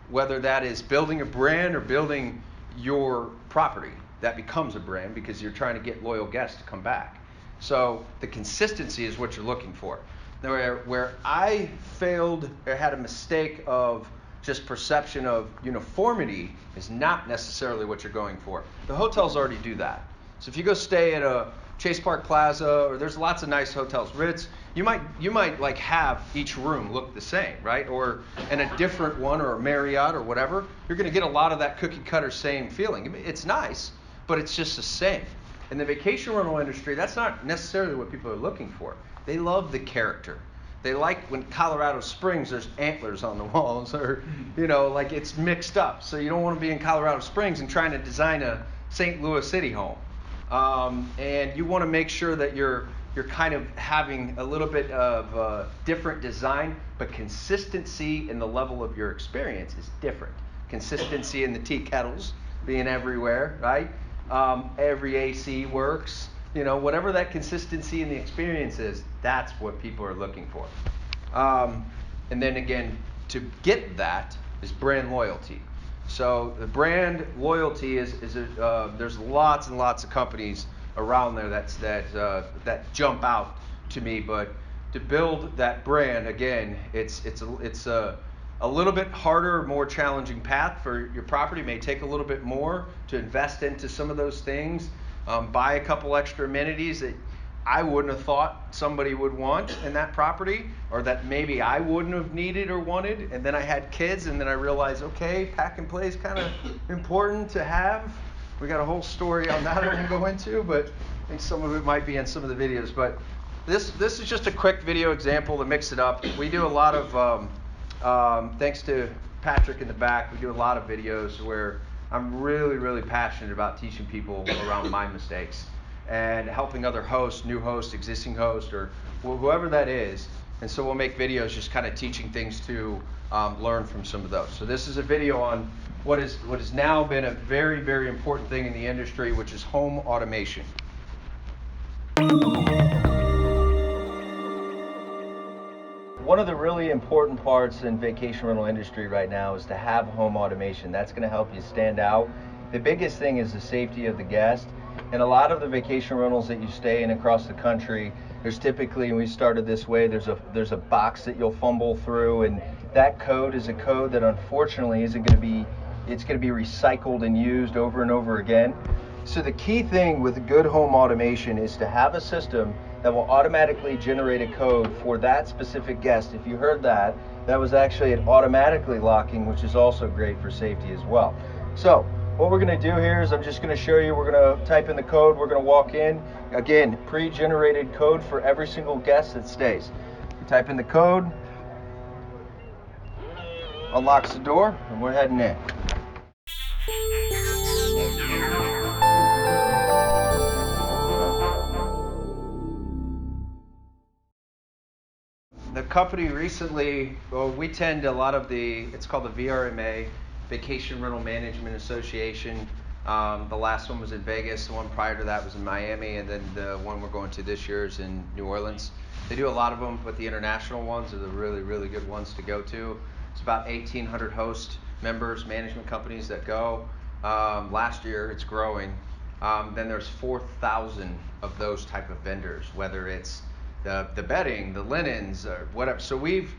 whether that is building a brand or building your property, that becomes a brand because you're trying to get loyal guests to come back. So the consistency is what you're looking for. Where I failed or had a mistake of just perception of uniformity is not necessarily what you're going for. The hotels already do that. So if you go stay at a Chase Park Plaza, or there's lots of nice hotels, Ritz, you might like have each room look the same, right? Or in a different one, or a Marriott or whatever, you're going to get a lot of that cookie cutter same feeling. It's nice, but it's just the same. In the vacation rental industry, that's not necessarily what people are looking for. They love the character. They like when Colorado Springs, there's antlers on the walls, or like it's mixed up. So you don't want to be in Colorado Springs and trying to design a St. Louis city home. And you want to make sure that you're kind of having a little bit of different design, but consistency in the level of your experience is different. Consistency in the tea kettles being everywhere, right? Every AC works. Whatever that consistency in the experience is, that's what people are looking for. And then again, to get that is brand loyalty. So the brand loyalty is there's lots and lots of companies around there that jump out to me, but to build that brand, again, it's a little bit harder, more challenging path for your property. It may take a little bit more to invest into some of those things, buy a couple extra amenities that I wouldn't have thought somebody would want in that property, or that maybe I wouldn't have needed or wanted. And then I had kids, and then I realized, okay, pack and play is kind of important to have. We got a whole story on that I won't go into, but I think some of it might be in some of the videos. But this is just a quick video example to mix it up. We do a lot of, thanks to Patrick in the back, we do a lot of videos where I'm really passionate about teaching people around my mistakes and helping other hosts, new hosts, existing hosts, or whoever that is. And so we'll make videos just kind of teaching things to learn from some of those. So this is a video on what has now been a very important thing in the industry, which is home automation. One of the really important parts in vacation rental industry right now is to have home automation. That's going to help you stand out the biggest thing is the safety of the guest. And a lot of the vacation rentals that you stay in across the country, there's typically, and we started this way, there's a box that you'll fumble through, and that code is a code that unfortunately isn't going to be, it's going to be recycled and used over and over again. So the key thing with good home automation is to have a system that will automatically generate a code for that specific guest. If you heard that, that was actually an automatically locking, which is also great for safety as well. So what we're going to do here is I'm just going to show you, we're going to type in the code, we're going to walk in. Again, pre-generated code for every single guest that stays. You type in the code, unlocks the door, and we're heading in. The company recently, well, we tend a lot of the, it's called the VRMA, Vacation Rental Management Association. The last one was in Vegas, the one prior to that was in Miami, and then the one we're going to this year is in New Orleans. They do a lot of them, but the international ones are the really, really good ones to go to. It's about 1,800 host members, management companies that go. Last year, it's growing. Then there's 4,000 of those type of vendors, whether it's the bedding, the linens, or whatever. So we've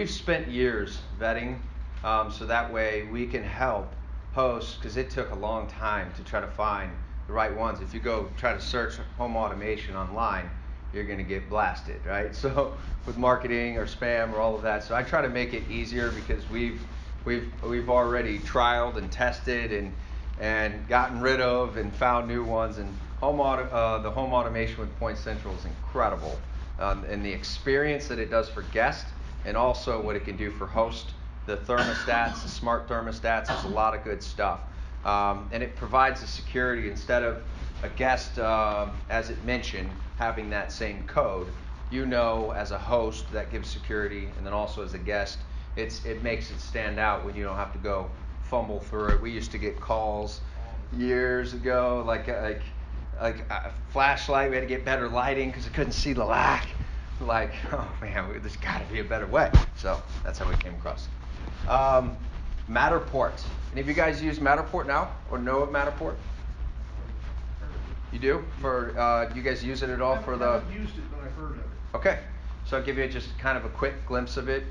spent years vetting, so that way we can help hosts, because it took a long time to try to find the right ones. If you go try to search home automation online, you're going to get blasted, right? So with marketing or spam or all of that. So I try to make it easier because we've already trialed and tested and gotten rid of and found new ones. And the home automation with Point Central is incredible. And the experience that it does for guests and also what it can do for host, the thermostats, the smart thermostats, there's a lot of good stuff. And it provides the security instead of a guest, as it mentioned, having that same code. You know, as a host, that gives security, and then also as a guest, it makes it stand out when you don't have to go fumble through it. We used to get calls years ago, like a flashlight. We had to get better lighting because I couldn't see the lack. Like, oh man, there's got to be a better way. So that's how we came across it. Matterport. Any of you guys use Matterport now or know of Matterport? You do? For you guys use it at all for the? I haven't used it, but I've heard of it. Okay, so I'll give you just kind of a quick glimpse of it.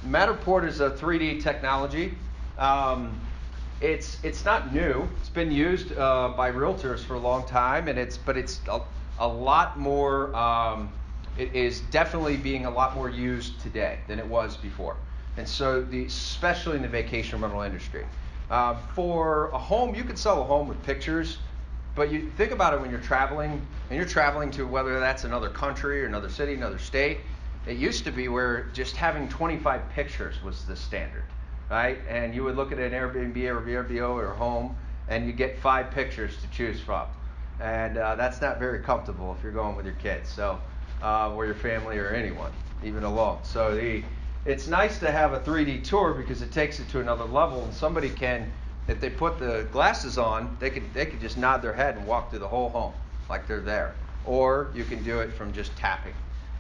Matterport is a 3D technology. It's not new. It's been used by realtors for a long time, and it's a lot more. It is definitely being a lot more used today than it was before, and so especially in the vacation rental industry. For a home, you could sell a home with pictures, but you think about it when you're traveling, and you're traveling to whether that's another country or another city, another state. It used to be where just having 25 pictures was the standard, right? And you would look at an Airbnb or VRBO or a home, and you get 5 pictures to choose from. And that's not very comfortable if you're going with your kids, so or your family or anyone, even alone. So it's nice to have a 3D tour because it takes it to another level, and somebody can, if they put the glasses on, they could just nod their head and walk through the whole home like they're there. Or you can do it from just tapping.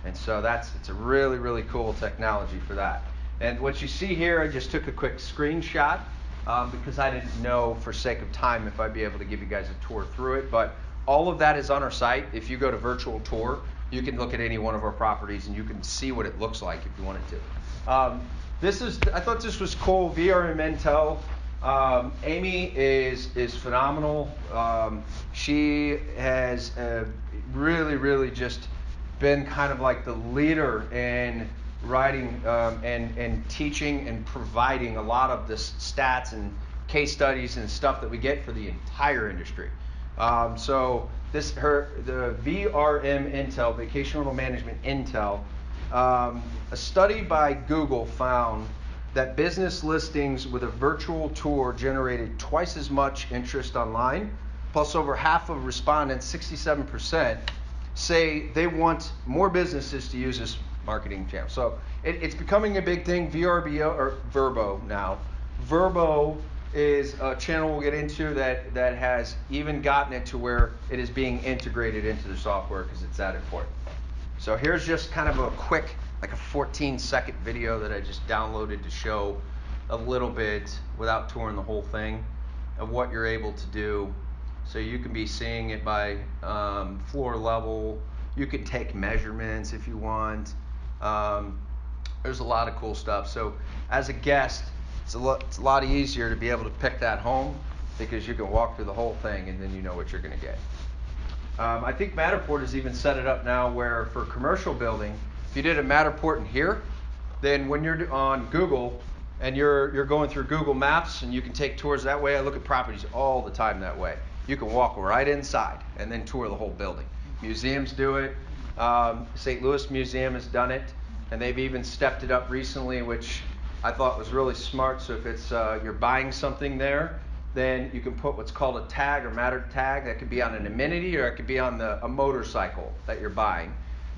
And so it's a really, really cool technology for that. And what you see here, I just took a quick screenshot because I didn't know for sake of time if I'd be able to give you guys a tour through it. But all of that is on our site. If you go to virtual tour, you can look at any one of our properties and you can see what it looks like if you wanted to. I thought this was cool. VRM Intel. Amy is phenomenal. She has really, really just been kind of like the leader in writing and teaching and providing a lot of the stats and case studies and stuff that we get for the entire industry. So the VRM Intel, Vacation Rental Management Intel, a study by Google found that business listings with a virtual tour generated twice as much interest online, plus over half of respondents, 67%, say they want more businesses to use this marketing channel. So it's becoming a big thing. VRBO or Verbo now. Verbo is a channel we'll get into that has even gotten it to where it is being integrated into the software because it's that important. So here's just kind of a quick, like a 14-second video that I just downloaded to show a little bit without touring the whole thing. of what you're able to do. So you can be seeing it by floor level. You can take measurements if you want. There's a lot of cool stuff. So as a guest, it's a lot easier to be able to pick that home because you can walk through the whole thing and then you know what you're going to get. I think Matterport has even set it up now where for commercial building, if you did a Matterport in here, then when you're on Google and you're going through Google Maps and you can take tours that way. I look at properties all the time that way. You can walk right inside and then tour the whole building. Museums do it. St. Louis Museum has done it, and they've even stepped it up recently, which I thought was really smart. So if it's you're buying something there, then you can put what's called a tag or matter tag. That could be on an amenity or it could be on a motorcycle that you're buying.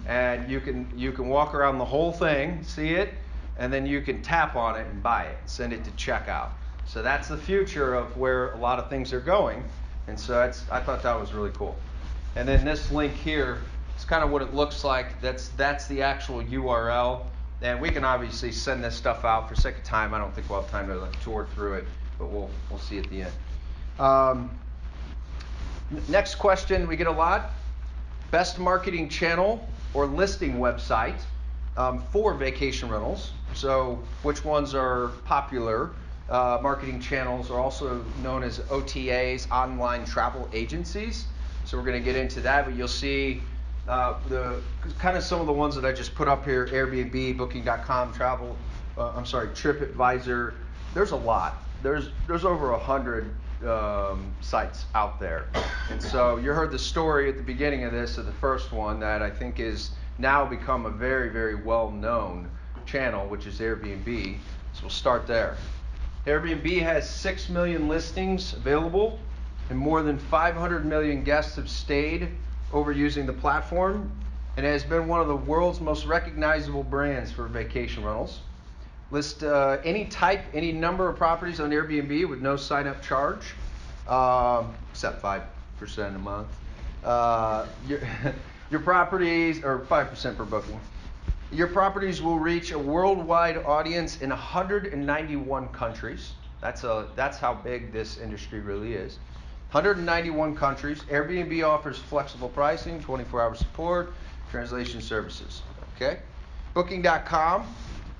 And you can walk around the whole thing, see it, and then you can tap on it and buy it, send it to checkout. So that's the future of where a lot of things are going. And so I thought that was really cool. And then this link here is kind of what it looks like. That's the actual URL. And we can obviously send this stuff out. For sake of time, I don't think we'll have time to tour through it, but we'll see at the end. Next question we get a lot. Best marketing channel or listing website for vacation rentals. So which ones are popular? Marketing channels are also known as OTAs, online travel agencies. So we're going to get into that, but you'll see the kind of some of the ones that I just put up here: Airbnb, Booking.com, TripAdvisor. There's a lot. There's over 100 sites out there, and so you heard the story at the beginning of this of the first one that I think is now become a very, very well-known channel, which is Airbnb. So we'll start there. Airbnb has 6 million listings available, and more than 500 million guests have stayed over using the platform, and it has been one of the world's most recognizable brands for vacation rentals. List any type, any number of properties on Airbnb with no sign-up charge, except 5% a month. Your properties, or 5% per booking. Your properties will reach a worldwide audience in 191 countries. That's how big this industry really is. 191 countries. Airbnb offers flexible pricing, 24-hour support, translation services. Okay. Booking.com,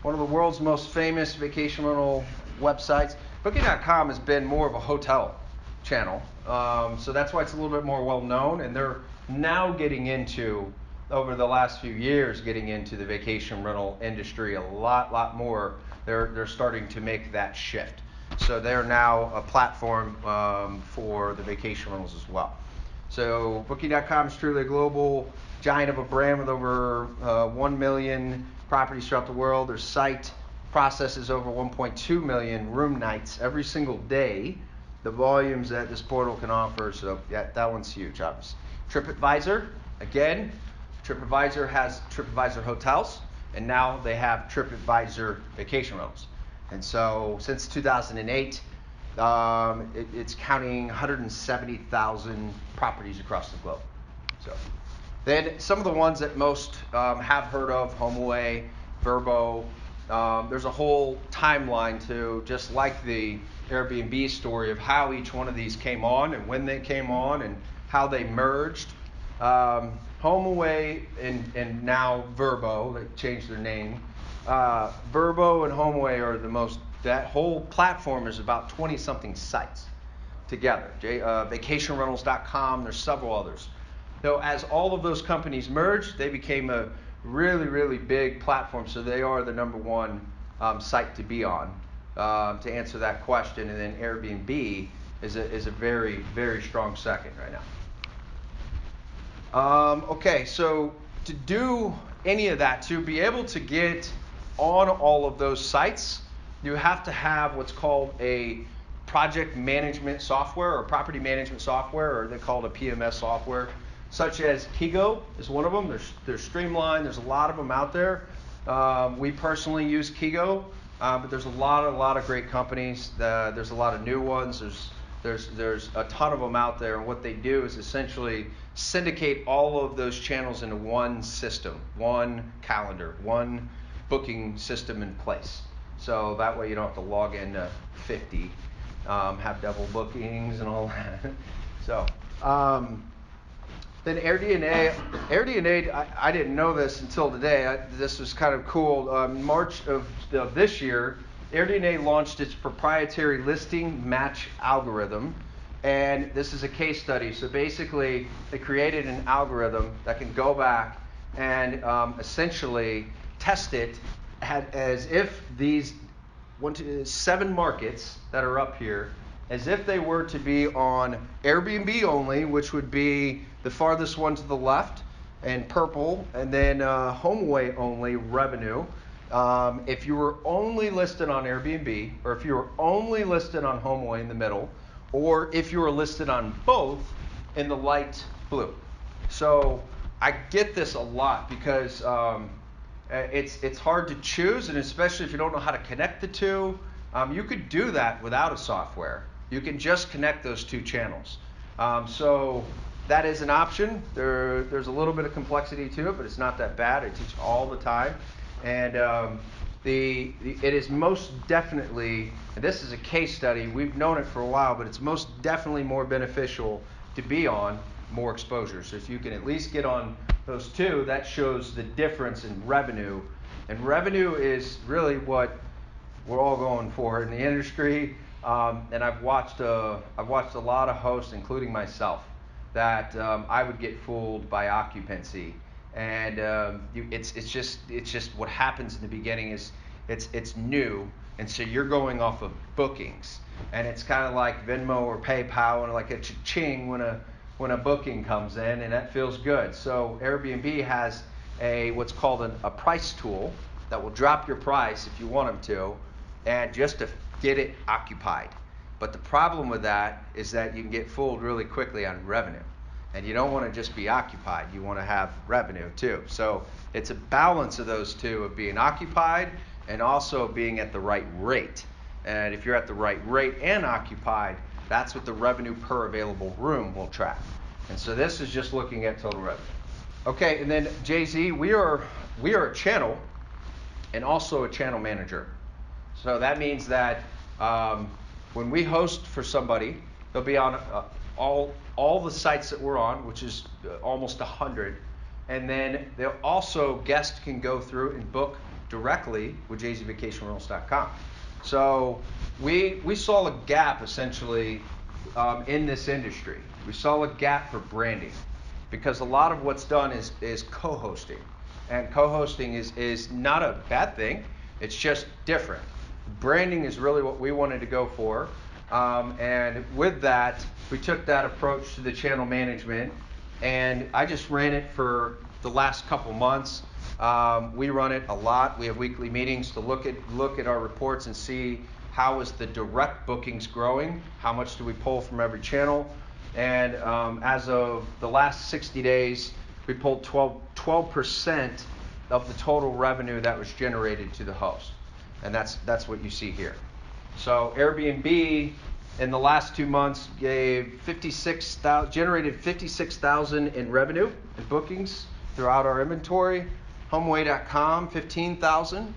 one of the world's most famous vacation rental websites. Booking.com has been more of a hotel channel, so that's why it's a little bit more well known, and they're now getting into, over the last few years, getting into the vacation rental industry a lot more. They're starting to make that shift. So they're now a platform for the vacation rentals as well. So Booking.com is truly a global giant of a brand with over 1 million properties throughout the world. Their site processes over 1.2 million room nights every single day. The volumes that this portal can offer, so yeah, that one's huge, obviously. TripAdvisor, again, TripAdvisor has TripAdvisor hotels, and now they have TripAdvisor vacation rentals. And so since 2008, it's counting 170,000 properties across the globe. So then some of the ones that most have heard of: HomeAway, Vrbo. There's a whole timeline to, just like the Airbnb story, of how each one of these came on and when they came on and how they merged. HomeAway and now Vrbo, they changed their name. Vrbo and HomeAway are the most, that whole platform is about 20-something sites together. Vacationrentals.com, there's several others. So as all of those companies merged, they became a really, really big platform. So they are the number one site to be on, to answer that question. And then Airbnb is a very, very strong second right now. Okay, so to do any of that, to be able to get on all of those sites, you have to have what's called a project management software or property management software, or they call it a PMS software, such as Kigo is one of them. There's Streamline. There's a lot of them out there. We personally use Kigo, but there's a lot of great companies. There's a lot of new ones. There's a ton of them out there, and what they do is essentially syndicate all of those channels into one system, one calendar, one booking system in place. So that way you don't have to log into 50 have double bookings and all that. So, then AirDNA, I didn't know this until today. This was kind of cool. March of this year, AirDNA launched its proprietary listing match algorithm. And this is a case study. So basically, they created an algorithm that can go back and essentially test it as if these 7 markets that are up here, as if they were to be on Airbnb only, which would be the farthest one to the left, and purple, and then HomeAway only revenue. If you were only listed on Airbnb, or if you were only listed on HomeAway in the middle, or if you were listed on both in the light blue. So I get this a lot because it's hard to choose, and especially if you don't know how to connect the two. You could do that without a software. You can just connect those 2 channels. So that is an option. There's a little bit of complexity to it, but it's not that bad. I teach all the time. And it is most definitely, and this is a case study, we've known it for a while, but it's most definitely more beneficial to be on more exposure. So if you can at least get on those 2, that shows the difference in revenue. And revenue is really what we're all going for in the industry. And I've watched a lot of hosts, including myself, that I would get fooled by occupancy. And it's just what happens in the beginning is it's new, and so you're going off of bookings, and it's kind of like Venmo or PayPal, and like a cha-ching when a booking comes in, and that feels good. So Airbnb has what's called a price tool that will drop your price if you want them to, and just to get it occupied. But the problem with that is that you can get fooled really quickly on revenue. And you don't want to just be occupied, you want to have revenue too. So it's a balance of those 2, of being occupied and also being at the right rate. And if you're at the right rate and occupied, that's what the revenue per available room will track. And so this is just looking at total revenue. Okay, and then Jay-Z, we are a channel and also a channel manager. So that means that when we host for somebody, they'll be on all the sites that we're on, which is almost 100, and then guests can go through and book directly with jzvacationrentals.com. So we saw a gap essentially in this industry. We saw a gap for branding because a lot of what's done is co-hosting, and co-hosting is not a bad thing. It's just different. Branding is really what we wanted to go for. And with that, we took that approach to the channel management, and I just ran it for the last couple months. We run it a lot. We have weekly meetings to look at our reports and see how is the direct bookings growing, how much do we pull from every channel, and as of the last 60 days, we pulled 12% of the total revenue that was generated to the host, and that's what you see here. So Airbnb in the last 2 months generated 56,000 in revenue and bookings throughout our inventory. HomeAway.com 15,000.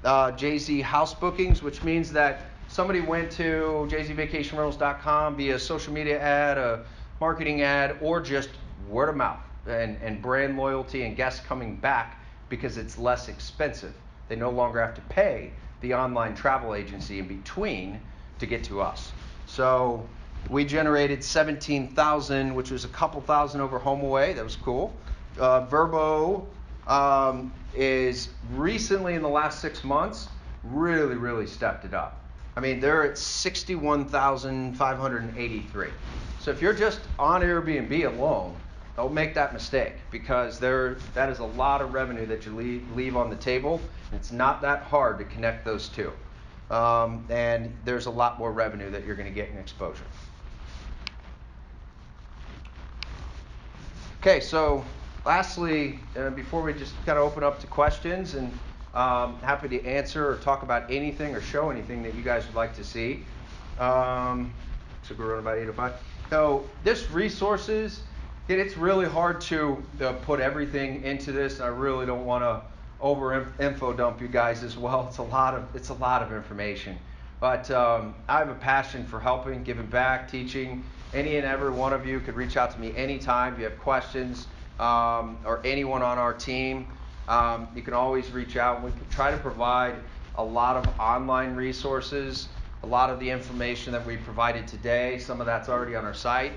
JZ House bookings, which means that somebody went to jzvacationrentals.com via a social media ad, a marketing ad, or just word of mouth and brand loyalty and guests coming back because it's less expensive. They no longer have to pay the online travel agency in between to get to us. So we generated 17,000, which was a couple thousand over HomeAway. That was cool. Vrbo is recently in the last 6 months really stepped it up. I mean, they're at 61,583. So if you're just on Airbnb alone, don't make that mistake, because that is a lot of revenue that you leave on the table. It's not that hard to connect those 2. And there's a lot more revenue that you're going to get in exposure. Okay, so lastly, before we just kind of open up to questions, and happy to answer or talk about anything or show anything that you guys would like to see. So we're running about 8:05. So this resources, it's really hard to put everything into this. I really don't want to over info dump you guys as well. It's a lot of information. But I have a passion for helping, giving back, teaching. Any and every one of you could reach out to me anytime if you have questions, or anyone on our team. You can always reach out. We try to provide a lot of online resources, a lot of the information that we provided today. Some of that's already on our site.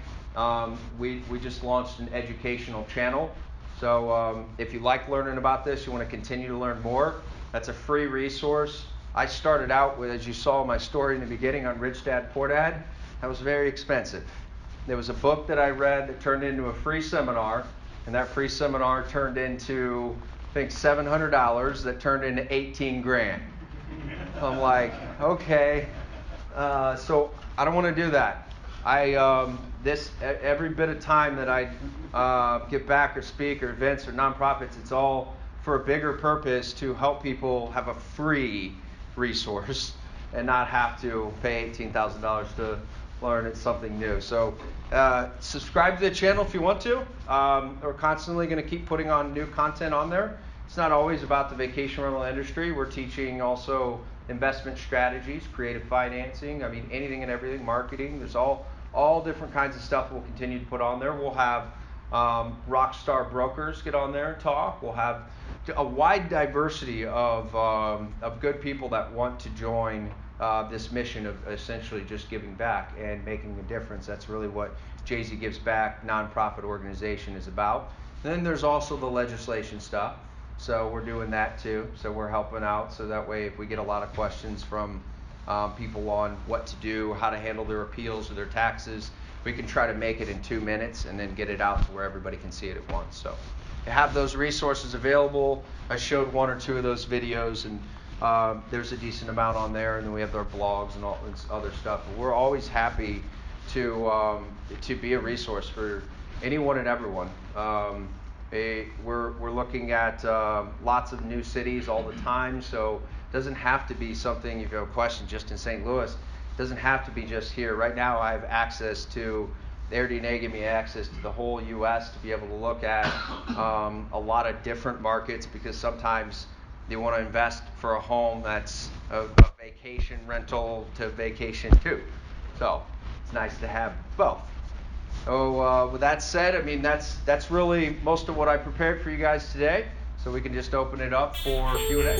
We just launched an educational channel. So if you like learning about this, you want to continue to learn more, that's a free resource. I started out with, as you saw my story in the beginning on Rich Dad Poor Dad, that was very expensive. There was a book that I read that turned into a free seminar, and that free seminar turned into, I think, $700 that turned into 18 grand. I'm like, okay, so I don't want to do that. Every bit of time that I give back or speak or events or nonprofits, it's all for a bigger purpose to help people have a free resource and not have to pay $18,000 to learn it's something new. So subscribe to the channel if you want to. We're constantly going to keep putting on new content on there. It's not always about the vacation rental industry. We're teaching also investment strategies, creative financing, I mean anything and everything, marketing. There's all different kinds of stuff we'll continue to put on there. We'll have rock star brokers get on there and talk. We'll have a wide diversity of good people that want to join this mission of essentially just giving back and making a difference. That's really what Jay-Z Gives Back nonprofit organization is about. And then there's also the legislation stuff. So we're doing that too. So we're helping out. So that way, if we get a lot of questions from people on what to do, how to handle their appeals or their taxes, we can try to make it in 2 minutes and then get it out to where everybody can see it at once. So you have those resources available. I showed 1 or 2 of those videos, and there's a decent amount on there. And then we have our blogs and all this other stuff. But we're always happy to be a resource for anyone and everyone. We're looking at lots of new cities all the time, so it doesn't have to be something, if you have a question just in St. Louis, it doesn't have to be just here. Right now I have access to, Airbnb gave me access to the whole U.S. to be able to look at a lot of different markets, because sometimes you want to invest for a home that's a vacation rental to vacation too. So it's nice to have both. So with that said, I mean, that's really most of what I prepared for you guys today. So we can just open it up for Q&A.